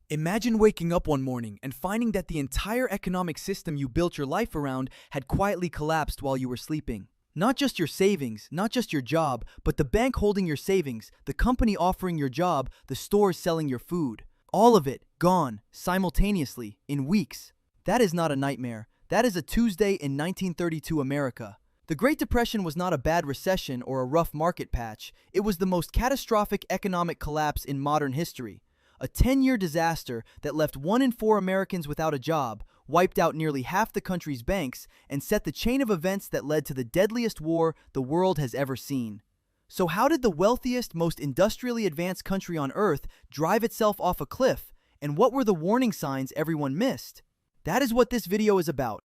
Imagine waking up one morning and finding that the entire economic system you built your life around had quietly collapsed while you were sleeping. Not just your savings, not just your job, but the bank holding your savings, the company offering your job, the stores selling your food. All of it gone, simultaneously, in weeks. That is not a nightmare. That is a Tuesday in 1932 America. The Great Depression was not a bad recession or a rough market patch. It was the most catastrophic economic collapse in modern history. A 10-year disaster that left 1 in 4 Americans without a job, wiped out nearly half the country's banks, and set the chain of events that led to the deadliest war the world has ever seen. So how did the wealthiest, most industrially advanced country on Earth drive itself off a cliff? And what were the warning signs everyone missed? That is what this video is about.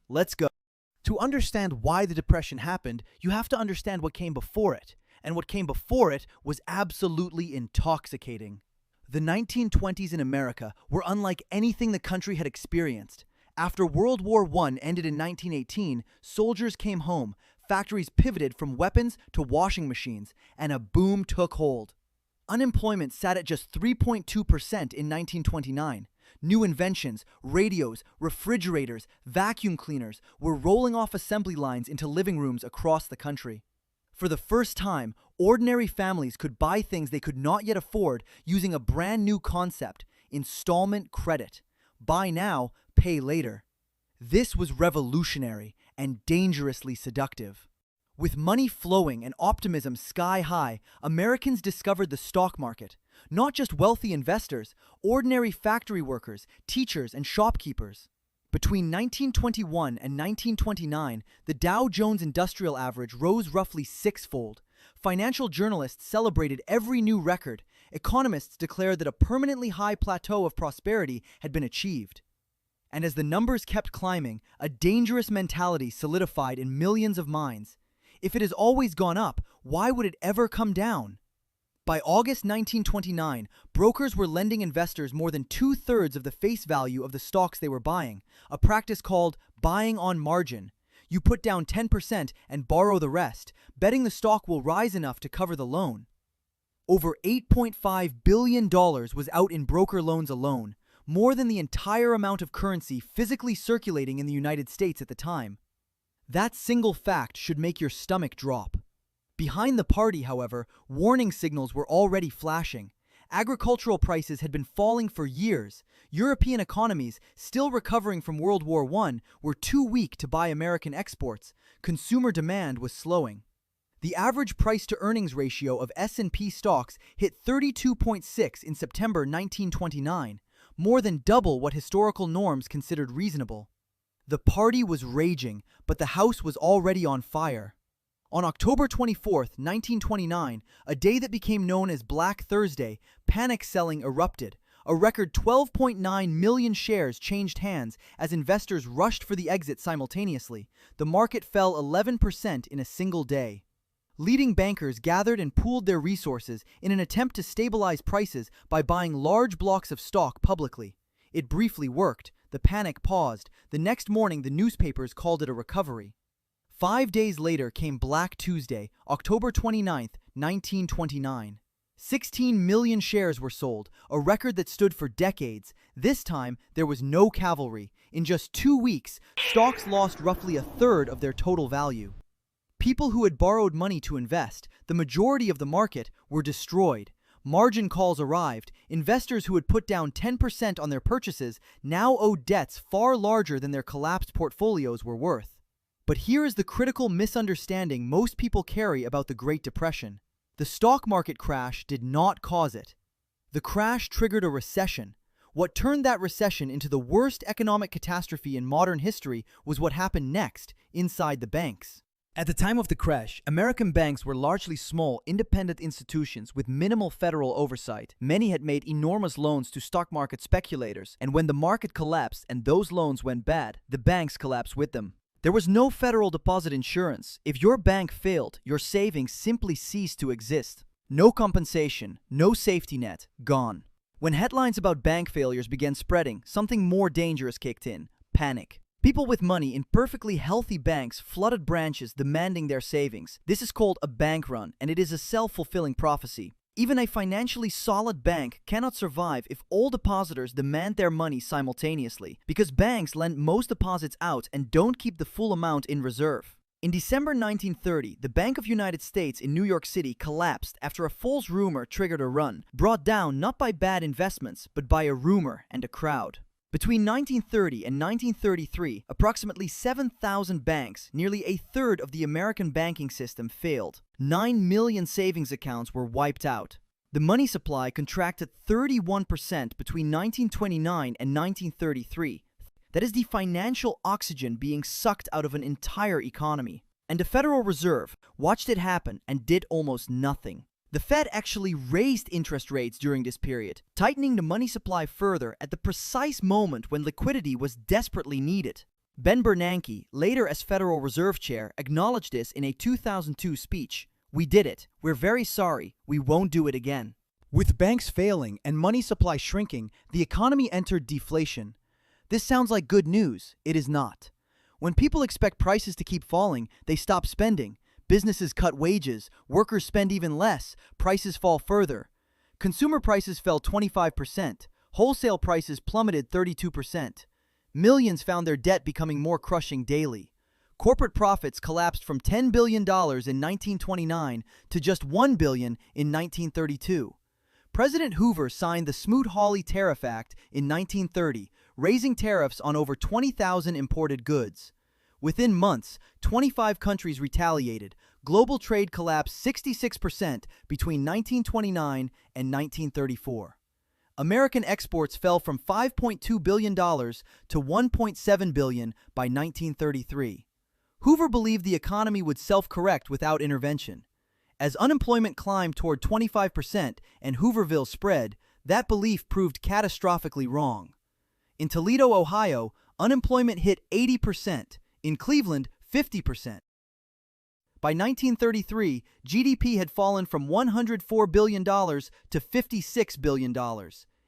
Let's go. To understand why the Depression happened, you have to understand what came before it. And what came before it was absolutely intoxicating. The 1920s in America were unlike anything the country had experienced. After World War I ended in 1918, soldiers came home, factories pivoted from weapons to washing machines, and a boom took hold. Unemployment sat at just 3.2% in 1929. New inventions, radios, refrigerators, vacuum cleaners were rolling off assembly lines into living rooms across the country. For the first time, ordinary families could buy things they could not yet afford using a brand new concept, installment credit. Buy now, pay later. This was revolutionary and dangerously seductive. With money flowing and optimism sky high, Americans discovered the stock market. Not just wealthy investors, ordinary factory workers, teachers, and shopkeepers. Between 1921 and 1929, the Dow Jones Industrial Average rose roughly sixfold. Financial journalists celebrated every new record. Economists declared that a permanently high plateau of prosperity had been achieved. And as the numbers kept climbing, a dangerous mentality solidified in millions of minds. If it has always gone up, why would it ever come down? By August 1929, brokers were lending investors more than 2/3 of the face value of the stocks they were buying, a practice called buying on margin. You put down 10% and borrow the rest, betting the stock will rise enough to cover the loan. Over $8.5 billion was out in broker loans alone, more than the entire amount of currency physically circulating in the United States at the time. That single fact should make your stomach drop. Behind the party, however, warning signals were already flashing. Agricultural prices had been falling for years. European economies, still recovering from World War I, were too weak to buy American exports. Consumer demand was slowing. The average price-to-earnings ratio of S&P stocks hit 32.6 in September 1929, more than double what historical norms considered reasonable. The party was raging, but the house was already on fire. On October 24, 1929, a day that became known as Black Thursday, panic selling erupted. A record 12.9 million shares changed hands as investors rushed for the exit simultaneously. The market fell 11% in a single day. Leading bankers gathered and pooled their resources in an attempt to stabilize prices by buying large blocks of stock publicly. It briefly worked. The panic paused. The next morning, the newspapers called it a recovery. 5 days later came Black Tuesday, October 29, 1929. 16 million shares were sold, a record that stood for decades. This time, there was no cavalry. In just 2 weeks, stocks lost roughly 1/3 of their total value. People who had borrowed money to invest, the majority of the market, were destroyed. Margin calls arrived. Investors who had put down 10% on their purchases now owed debts far larger than their collapsed portfolios were worth. But here is the critical misunderstanding most people carry about the Great Depression. The stock market crash did not cause it. The crash triggered a recession. What turned that recession into the worst economic catastrophe in modern history was what happened next, inside the banks. At the time of the crash, American banks were largely small, independent institutions with minimal federal oversight. Many had made enormous loans to stock market speculators, and when the market collapsed and those loans went bad, the banks collapsed with them. There was no federal deposit insurance. If your bank failed, your savings simply ceased to exist. No compensation, no safety net, gone. When headlines about bank failures began spreading, something more dangerous kicked in: panic. People with money in perfectly healthy banks flooded branches demanding their savings. This is called a bank run, and it is a self-fulfilling prophecy. Even a financially solid bank cannot survive if all depositors demand their money simultaneously, because banks lend most deposits out and don't keep the full amount in reserve. In December 1930, the Bank of United States in New York City collapsed after a false rumor triggered a run, brought down not by bad investments, but by a rumor and a crowd. Between 1930 and 1933, approximately 7,000 banks, nearly a third of the American banking system, failed. 9 million savings accounts were wiped out. The money supply contracted 31% between 1929 and 1933. That is the financial oxygen being sucked out of an entire economy. And the Federal Reserve watched it happen and did almost nothing. The Fed actually raised interest rates during this period, tightening the money supply further at the precise moment when liquidity was desperately needed. Ben Bernanke, later as Federal Reserve Chair, acknowledged this in a 2002 speech. "We did it. We're very sorry. We won't do it again." With banks failing and money supply shrinking, the economy entered deflation. This sounds like good news. It is not. When people expect prices to keep falling, they stop spending. Businesses cut wages, workers spend even less, prices fall further. Consumer prices fell 25%, wholesale prices plummeted 32%. Millions found their debt becoming more crushing daily. Corporate profits collapsed from $10 billion in 1929 to just $1 billion in 1932. President Hoover signed the Smoot-Hawley Tariff Act in 1930, raising tariffs on over 20,000 imported goods. Within months, 25 countries retaliated. Global trade collapsed 66% between 1929 and 1934. American exports fell from $5.2 billion to $1.7 billion by 1933. Hoover believed the economy would self-correct without intervention. As unemployment climbed toward 25% and Hooverville spread, that belief proved catastrophically wrong. In Toledo, Ohio, unemployment hit 80%. In Cleveland, 50%. By 1933, GDP had fallen from $104 billion to $56 billion.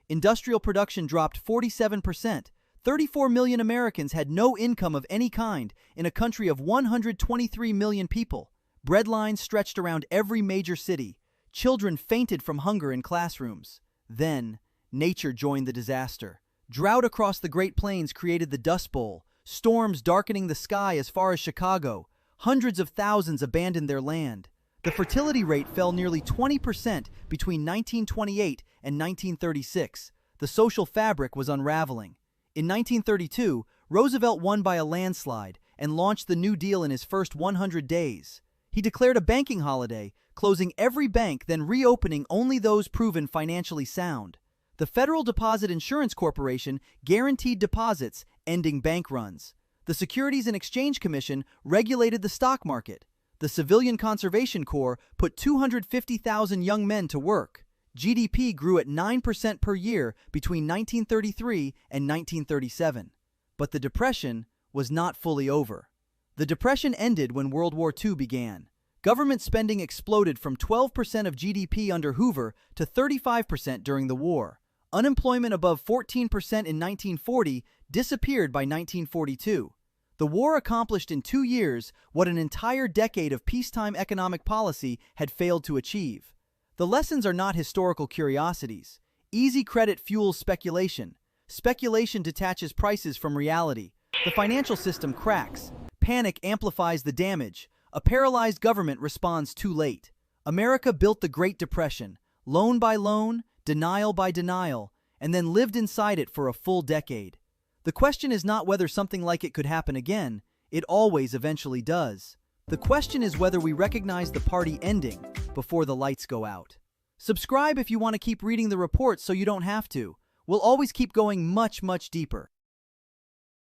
Industrial production dropped 47%. 34 million Americans had no income of any kind in a country of 123 million people. Breadlines stretched around every major city. Children fainted from hunger in classrooms. Then, nature joined the disaster. Drought across the Great Plains created the Dust Bowl, storms darkening the sky as far as Chicago. Hundreds of thousands abandoned their land. The fertility rate fell nearly 20% between 1928 and 1936. The social fabric was unraveling. In 1932, Roosevelt won by a landslide and launched the New Deal in his first 100 days. He declared a banking holiday, closing every bank, then reopening only those proven financially sound. The Federal Deposit Insurance Corporation guaranteed deposits, ending bank runs. The Securities and Exchange Commission regulated the stock market. The Civilian Conservation Corps put 250,000 young men to work. GDP grew at 9% per year between 1933 and 1937. But the Depression was not fully over. The Depression ended when World War II began. Government spending exploded from 12% of GDP under Hoover to 35% during the war. Unemployment above 14% in 1940 disappeared by 1942. The war accomplished in 2 years what an entire decade of peacetime economic policy had failed to achieve. The lessons are not historical curiosities. Easy credit fuels speculation. Speculation detaches prices from reality. The financial system cracks. Panic amplifies the damage. A paralyzed government responds too late. America built the Great Depression, loan by loan, denial by denial, and then lived inside it for a full decade. The question is not whether something like it could happen again. It always eventually does. The question is whether we recognize the party ending before the lights go out. Subscribe if you want to keep reading the reports so you don't have to. We'll always keep going much, much deeper.